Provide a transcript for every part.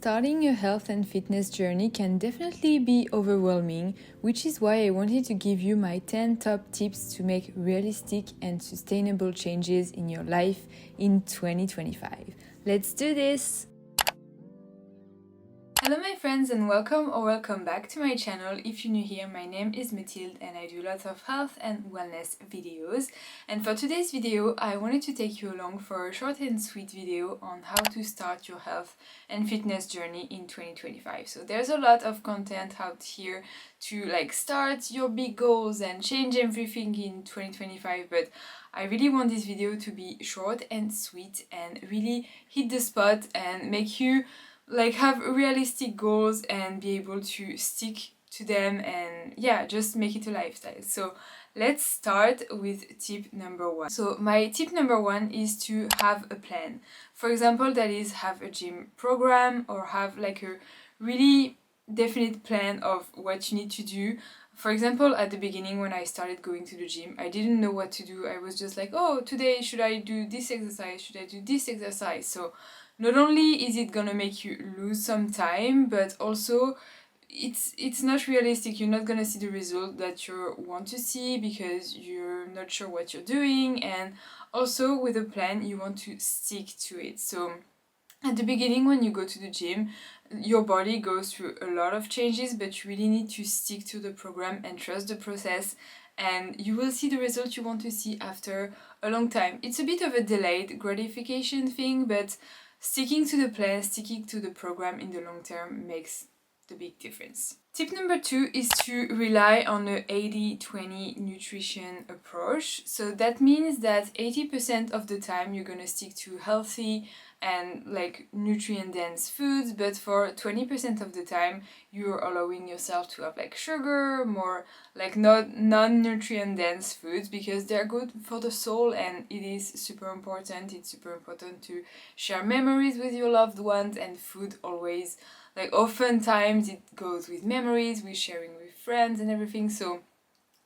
starting a health and fitness journey can definitely be overwhelming, which is why I wanted to give you my 10 top tips to make realistic and sustainable changes in your life in 2025. Let's do this! Hello my friends and welcome back to my channel. If you're new here, my name is Mathilde and I do lots of health and wellness videos. And for today's video, I wanted to take you along for a short and sweet video on how to start your health and fitness journey in 2025. So there's a lot of content out here to start your big goals and change everything in 2025, but I really want this video to be short and sweet and really hit the spot and make you have realistic goals and be able to stick to them and just make it a lifestyle. So let's start with tip number one. So my tip number one is to have a plan. For example, that is have a gym program or have a really definite plan of what you need to do. For example, at the beginning when I started going to the gym, I didn't know what to do. I was just like, oh, today should I do this exercise? Should I do this exercise? So not only is it gonna make you lose some time, but also it's not realistic. You're not gonna see the result that you want to see because you're not sure what you're doing, and also with a plan you want to stick to it. So at the beginning when you go to the gym, your body goes through a lot of changes, but you really need to stick to the program and trust the process, and you will see the result you want to see after a long time. It's a bit of a delayed gratification thing, but sticking to the plan, sticking to the program in the long term makes the big difference. Tip number two is to rely on the 80-20 nutrition approach. So that means that 80% of the time you're gonna stick to healthy and nutrient dense foods, but for 20% of the time you're allowing yourself to have sugar, more non-nutrient dense foods, because they're good for the soul and it is super important. It's super important to share memories with your loved ones, and food always oftentimes it goes with memories, with sharing with friends and everything. So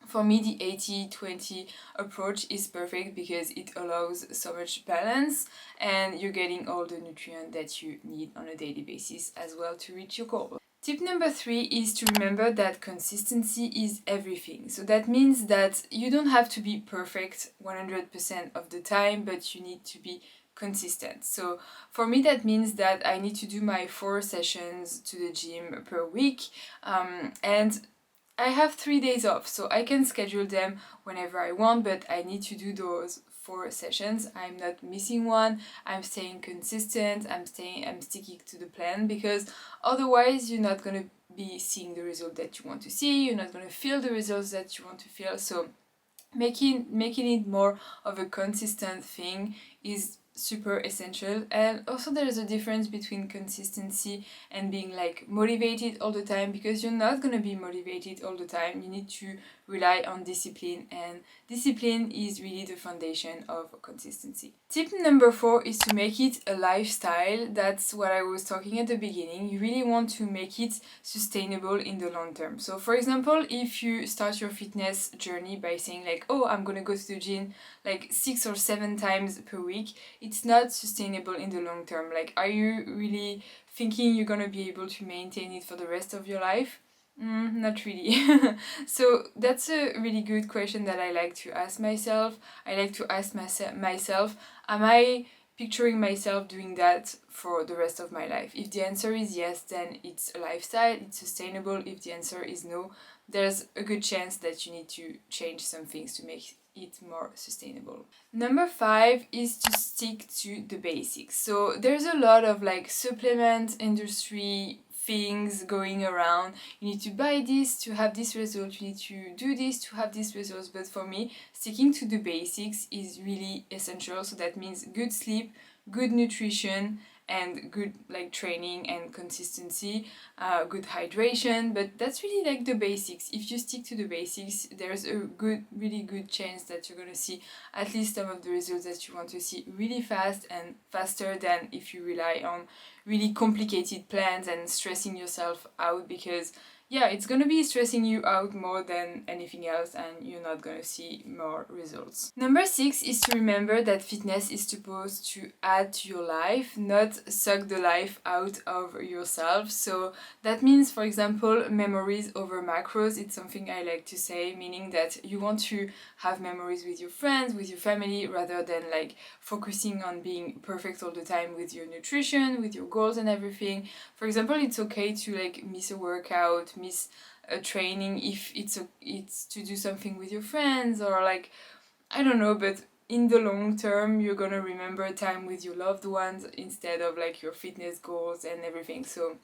for me, the 80-20 approach is perfect because it allows so much balance and you're getting all the nutrients that you need on a daily basis as well to reach your goal. Tip number three is to remember that consistency is everything. So that means that you don't have to be perfect 100% of the time, but you need to be consistent. So for me that means that I need to do my 4 sessions to the gym per week, and I have 3 days off, so I can schedule them whenever I want, but I need to do those 4 sessions. I'm not missing one. I'm staying consistent. I'm sticking to the plan, because otherwise you're not gonna be seeing the result that you want to see. You're not gonna feel the results that you want to feel. So making it more of a consistent thing is super essential. And also there's a difference between consistency and being motivated all the time, because you're not gonna be motivated all the time. You need to rely on discipline, and discipline is really the foundation of consistency. Tip number 4 is to make it a lifestyle. That's what I was talking at the beginning. You really want to make it sustainable in the long term. So for example, if you start your fitness journey by saying oh, I'm gonna go to the gym 6 or 7 times per week, it's not sustainable in the long term. Are you really thinking you're gonna be able to maintain it for the rest of your life? Not really. So that's a really good question that I like to ask myself. I like to ask myself, am I picturing myself doing that for the rest of my life? If the answer is yes, then it's a lifestyle, it's sustainable. If the answer is no, there's a good chance that you need to change some things to make it more sustainable. Number 5 is to stick to the basics. So there's a lot of supplement industry things going around. You need to buy this to have this result, you need to do this to have this result, but for me sticking to the basics is really essential. So that means good sleep, good nutrition, and good training and consistency, good hydration, but that's really the basics. If you stick to the basics, there's a really good chance that you're gonna see at least some of the results that you want to see really fast, and faster than if you rely on really complicated plans and stressing yourself out, because yeah, it's gonna be stressing you out more than anything else, and you're not gonna see more results. Number 6 is to remember that fitness is supposed to add to your life, not suck the life out of yourself. So that means, for example, memories over macros. It's something I like to say, meaning that you want to have memories with your friends, with your family, rather than like focusing on being perfect all the time with your nutrition, with your goals and everything. For example, it's okay to like miss a workout, miss a training if it's to do something with your friends, or like, I don't know, but in the long term you're gonna remember time with your loved ones instead of like your fitness goals and everything. So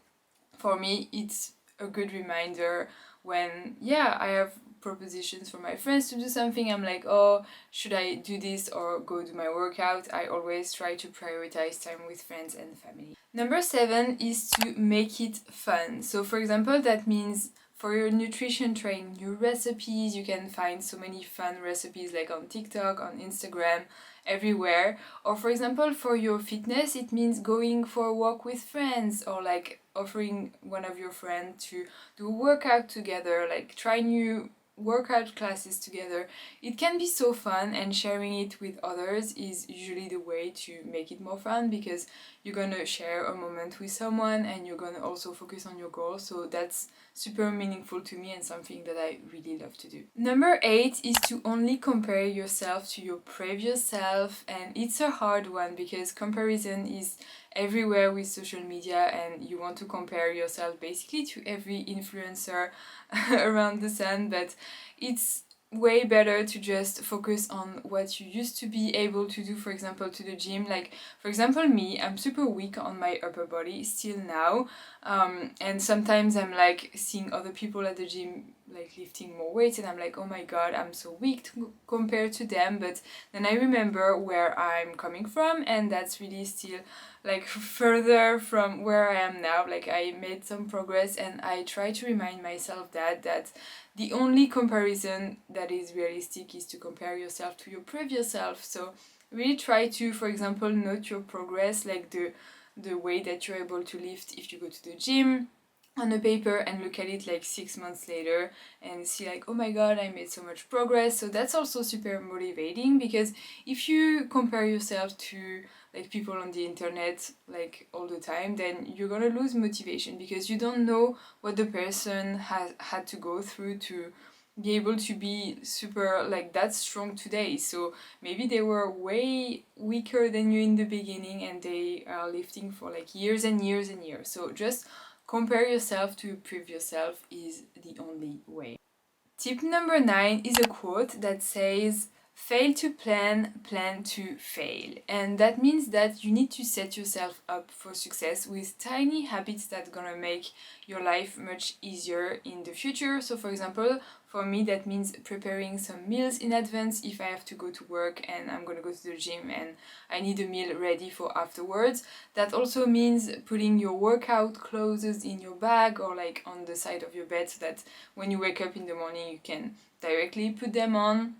for me it's a good reminder when, yeah, I have propositions from my friends to do something, I'm like, oh, should I do this or go do my workout? I always try to prioritize time with friends and family. Number 7 is to make it fun. So for example, that means for your nutrition, trying new recipes. You can find so many fun recipes like on TikTok, on Instagram, everywhere. Or for example, for your fitness, it means going for a walk with friends, or like offering one of your friends to do a workout together, like try new workout classes together. It can be so fun, and sharing it with others is usually the way to make it more fun, because you're gonna share a moment with someone and you're gonna also focus on your goals. So that's super meaningful to me and something that I really love to do. Number 8 is to only compare yourself to your previous self, and it's a hard one because comparison is everywhere with social media, and you want to compare yourself basically to every influencer around the sun, but it's way better to just focus on what you used to be able to do. For example, to the gym, like for example me, I'm super weak on my upper body still now, and sometimes I'm like seeing other people at the gym like lifting more weights, and I'm like, oh my god, I'm so weak compared to them. But then I remember where I'm coming from, and that's really still like further from where I am now. Like I made some progress, and I try to remind myself that the only comparison that is realistic is to compare yourself to your previous self. So really try to, for example, note your progress, like the way that you're able to lift if you go to the gym, on a paper, and look at it like 6 months later and see like, oh my god, I made so much progress. So that's also super motivating, because if you compare yourself to like people on the internet like all the time, then you're gonna lose motivation, because you don't know what the person has had to go through to be able to be super like that strong today. So maybe they were way weaker than you in the beginning, and they are lifting for like years and years and years. So just compare yourself to your previous self is the only way. Tip number 9 is a quote that says, fail to plan, plan to fail. And that means that you need to set yourself up for success with tiny habits that are gonna make your life much easier in the future. So for example, for me that means preparing some meals in advance if I have to go to work and I'm gonna go to the gym and I need a meal ready for afterwards. That also means putting your workout clothes in your bag or like on the side of your bed, so that when you wake up in the morning you can directly put them on.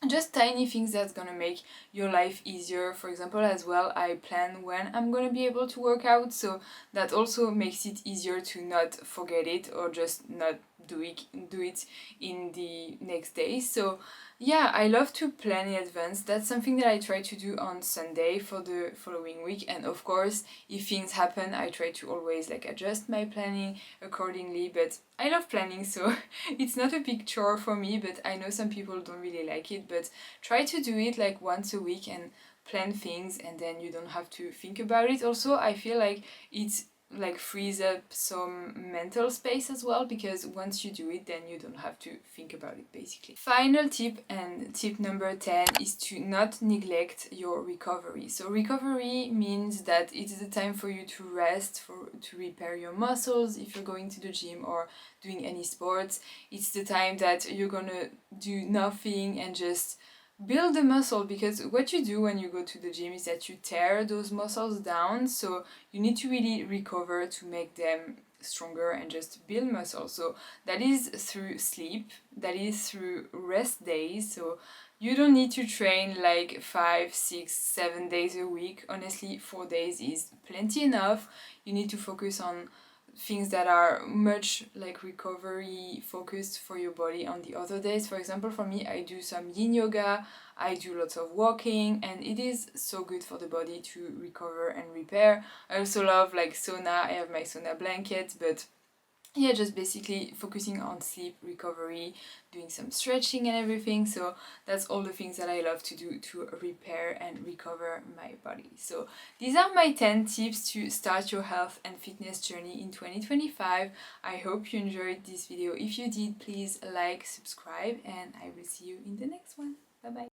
Just tiny things that's gonna make your life easier. For example, as well, I plan when I'm gonna be able to work out, so that also makes it easier to not forget it or just not do it in the next day. So yeah, I love to plan in advance. That's something that I try to do on Sunday for the following week. And of course, if things happen, I try to always like adjust my planning accordingly. But I love planning, so it's not a big chore for me, but I know some people don't really like it. But try to do it like once a week and plan things, and then you don't have to think about it. Also, I feel like it's like frees up some mental space as well, because once you do it, then you don't have to think about it basically. Final tip, and tip number 10, is to not neglect your recovery. So recovery means that it is a time for you to rest, to repair your muscles if you're going to the gym or doing any sports. It's the time that you're gonna do nothing and just build the muscle, because what you do when you go to the gym is that you tear those muscles down. So you need to really recover to make them stronger and just build muscle. So that is through sleep, that is through rest days. So you don't need to train like 5, 6, 7 days a week. Honestly, 4 days is plenty enough. You need to focus on things that are much like recovery focused for your body on the other days. For example, for me, I do some yin yoga, I do lots of walking, and it is so good for the body to recover and repair. I also love like sauna. I have my sauna blanket, but yeah, just basically focusing on sleep, recovery, doing some stretching and everything. So that's all the things that I love to do to repair and recover my body. So these are my 10 tips to start your health and fitness journey in 2025. I hope you enjoyed this video. If you did, please like, subscribe, and I will see you in the next one. Bye bye.